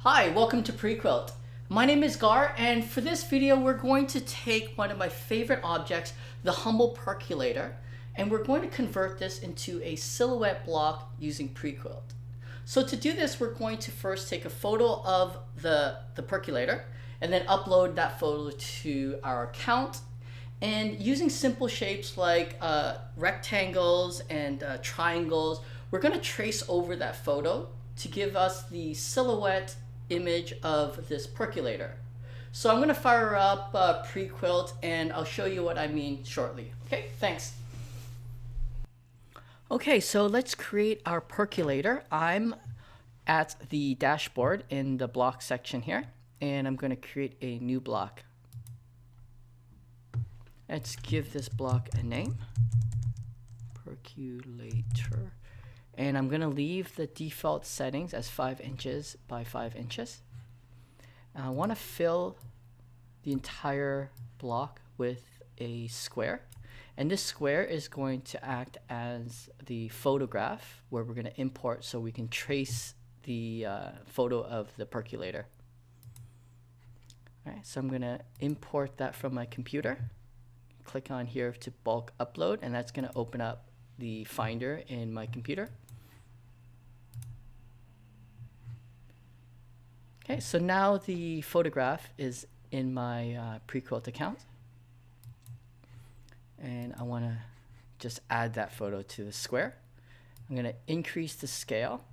Hi, welcome to PreQuilt. My name is Gar, and for this video we're going to take one of my favorite objects, the humble percolator, and we're going to convert this into a silhouette block using PreQuilt. So to do this, we're going to first take a photo of the percolator and then upload that photo to our account. And using simple shapes like rectangles and triangles, we're going to trace over that photo to give us the silhouette image of this percolator. So I'm going to fire up PreQuilt and I'll show you what I mean shortly. Okay, thanks. Okay, so let's create our percolator. I'm at the dashboard in the block section here, and I'm going to create a new block. Let's give this block a name, percolator. And I'm going to leave the default settings as 5 inches by 5 inches. I want to fill the entire block with a square. And this square is going to act as the photograph where we're going to import so we can trace the photo of the percolator. All right, so I'm going to import that from my computer. Click on here to bulk upload, and that's going to open up the Finder in my computer. Okay, so now the photograph is in my PreQuilt account, and I want to just add that photo to the square. I'm going to increase the scale.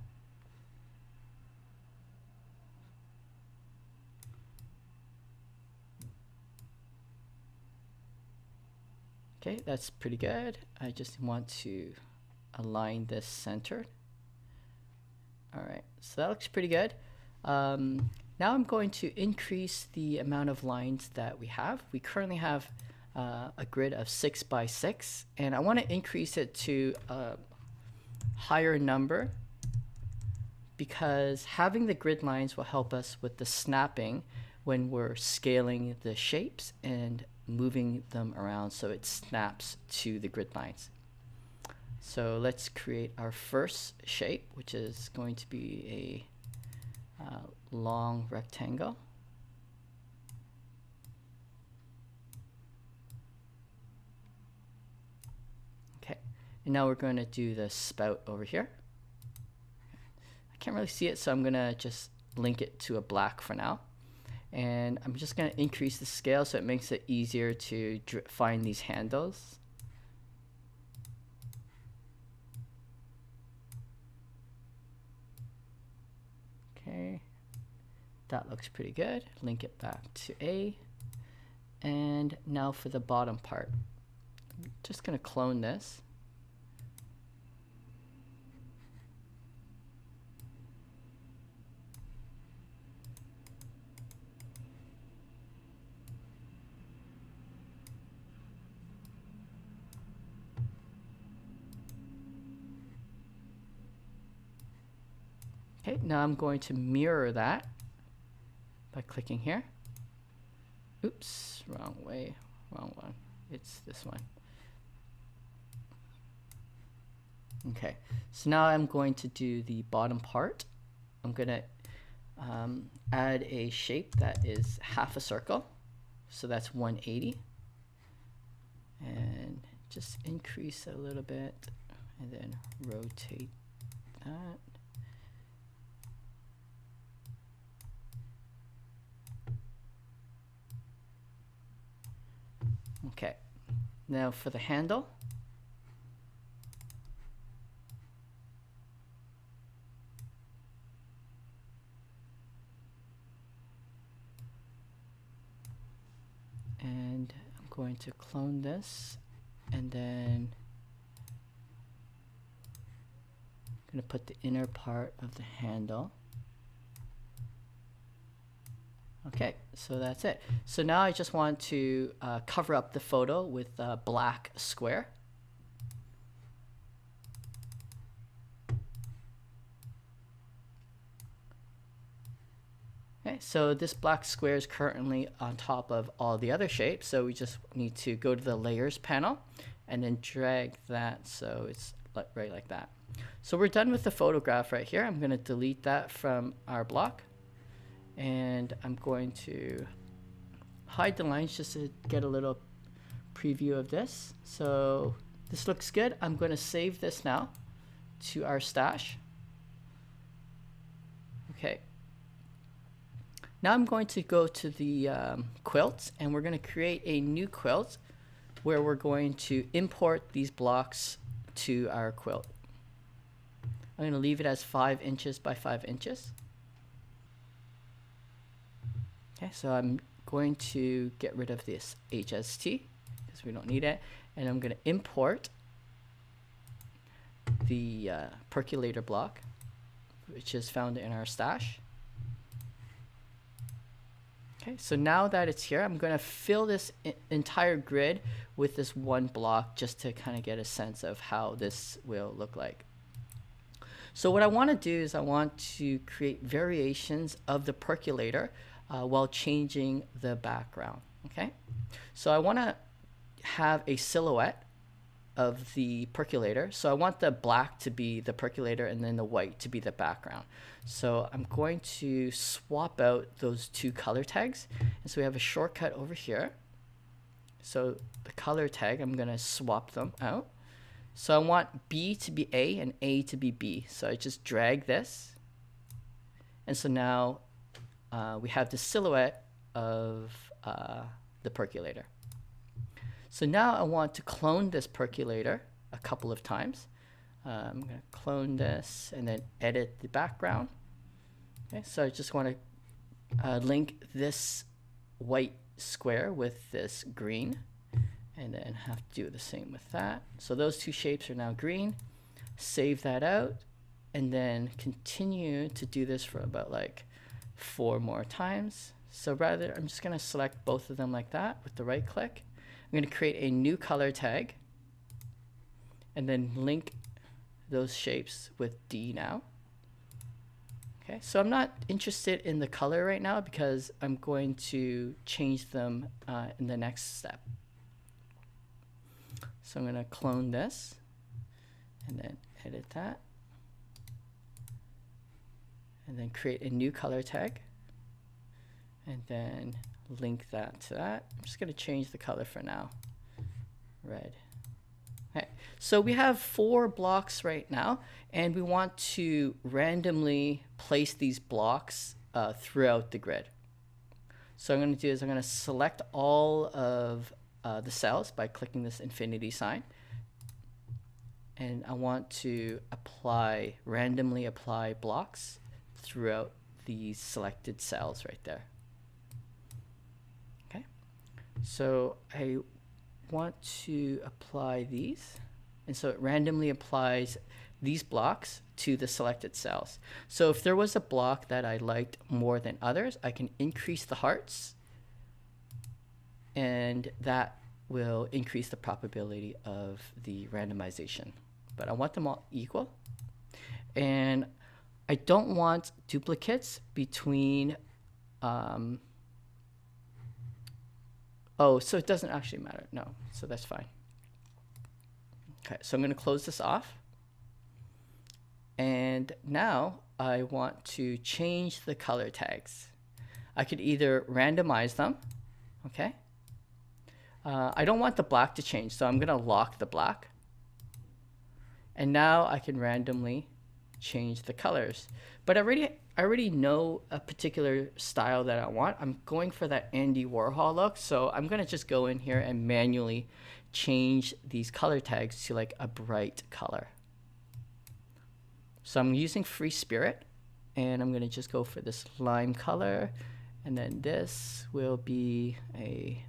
Okay, that's pretty good. I just want to align this centered. All right, so that looks pretty good. Now I'm going to increase the amount of lines that we have. We currently have a grid of 6 by 6, and I want to increase it to a higher number because having the grid lines will help us with the snapping when we're scaling the shapes and moving them around so it snaps to the grid lines. So let's create our first shape, which is going to be a long rectangle. Okay, and now we're going to do the spout over here. I can't really see it, so I'm going to just link it to a black for now. And I'm just going to increase the scale so it makes it easier to find these handles. Okay, that looks pretty good. Link it back to A. And now for the bottom part, I'm just going to clone this. Okay, now I'm going to mirror that by clicking here. Oops, wrong way, wrong one. It's this one. Okay, so now I'm going to do the bottom part. I'm going to add a shape that is half a circle. So that's 180. And just increase it a little bit and then rotate that. Okay, now for the handle. And I'm going to clone this, and then I'm going to put the inner part of the handle. Okay, so that's it. So now I just want to cover up the photo with a black square. Okay, so this black square is currently on top of all the other shapes, so we just need to go to the layers panel and then drag that so it's right like that. So we're done with the photograph right here. I'm going to delete that from our block. And I'm going to hide the lines just to get a little preview of this. So this looks good. I'm going to save this now to our stash. Okay. Now I'm going to go to the quilt, and we're going to create a new quilt where we're going to import these blocks to our quilt. I'm going to leave it as 5 inches by 5 inches. Okay, so I'm going to get rid of this HST because we don't need it, and I'm going to import the percolator block, which is found in our stash. Okay, so now that it's here, I'm going to fill this entire grid with this one block just to kind of get a sense of how this will look like. So what I want to do is I want to create variations of the percolator while changing the background. Okay, so I want to have a silhouette of the percolator. So I want the black to be the percolator and then the white to be the background. So I'm going to swap out those two color tags. And so we have a shortcut over here. So the color tag, I'm going to swap them out. So I want B to be A and A to be B. So I just drag this. And so now we have the silhouette of the percolator. So now I want to clone this percolator a couple of times. I'm going to clone this and then edit the background. Okay, so I just want to link this white square with this green, and then have to do the same with that. So those two shapes are now green. Save that out, and then continue to do this for about like 4 more times. So rather, I'm just going to select both of them like that with the right click. I'm going to create a new color tag and then link those shapes with D now. Okay, so I'm not interested in the color right now because I'm going to change them in the next step. So I'm going to clone this and then edit that and then create a new color tag and then link that to that. I'm just going to change the color for now, red. Okay, so we have 4 blocks right now, and we want to randomly place these blocks throughout the grid. So what I'm going to do is I'm going to select all of the cells by clicking this infinity sign, and I want to randomly apply blocks throughout these selected cells right there. Okay, so I want to apply these, and so it randomly applies these blocks to the selected cells. So if there was a block that I liked more than others, I can increase the hearts, and that will increase the probability of the randomization. But I want them all equal, and I don't want duplicates between oh, so it doesn't actually matter. No, so that's fine. Okay, so I'm going to close this off. And now I want to change the color tags. I could either randomize them, okay? I don't want the black to change, so I'm going to lock the black. And now I can randomly change the colors. But I already know a particular style that I want. I'm going for that Andy Warhol look, so I'm going to just go in here and manually change these color tags to like a bright color. So I'm using Free Spirit, and I'm going to just go for this lime color, and then this will be a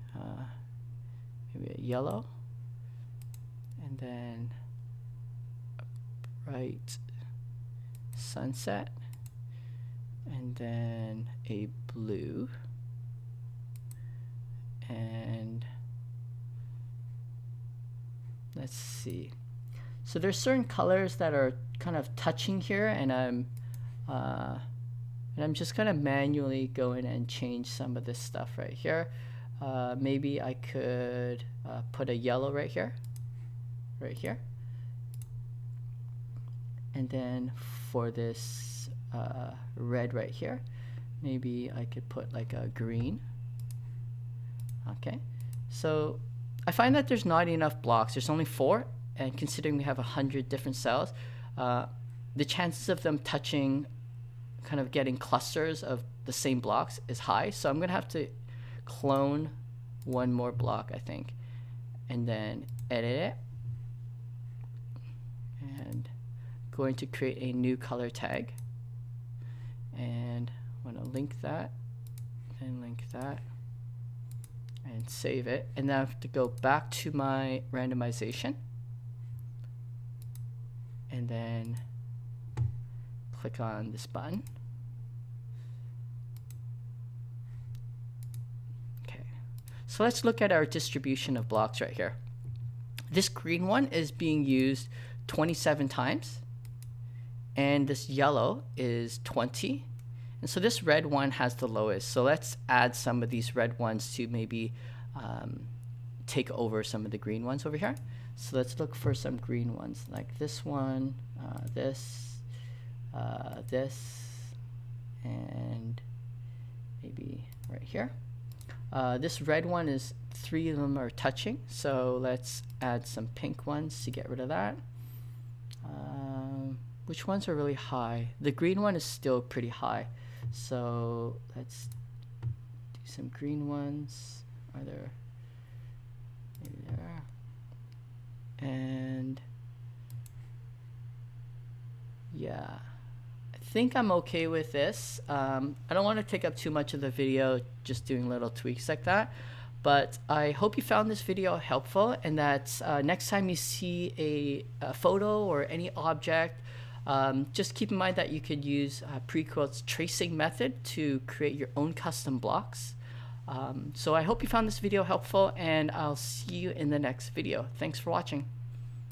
maybe a yellow, and then a bright sunset, and then a blue, and let's see. So there's certain colors that are kind of touching here, and I'm just gonna manually go in and change some of this stuff right here. Maybe I could put a yellow right here, and then for this red right here, maybe I could put like a green. Okay, so I find that there's not enough blocks. There's only 4, and considering we have 100 different cells, the chances of them touching, kind of getting clusters of the same blocks is high. So I'm gonna have to clone one more block, I think, and then edit it, and going to create a new color tag, and I'm gonna link that and link that and save it, and then I have to go back to my randomization and then click on this button. Okay, so let's look at our distribution of blocks right here. This green one is being used 27 times, and this yellow is 20, and so this red one has the lowest. So let's add some of these red ones to maybe take over some of the green ones over here. So let's look for some green ones like this one, this, and maybe right here. This red one is 3 of them are touching, so let's add some pink ones to get rid of that. Which ones are really high? The green one is still pretty high, so let's do some green ones. Are there? Maybe there. And yeah, I think I'm okay with this. I don't want to take up too much of the video just doing little tweaks like that, but I hope you found this video helpful, and that next time you see a photo or any object, just keep in mind that you could use PreQuilt's tracing method to create your own custom blocks. So I hope you found this video helpful, and I'll see you in the next video. Thanks for watching.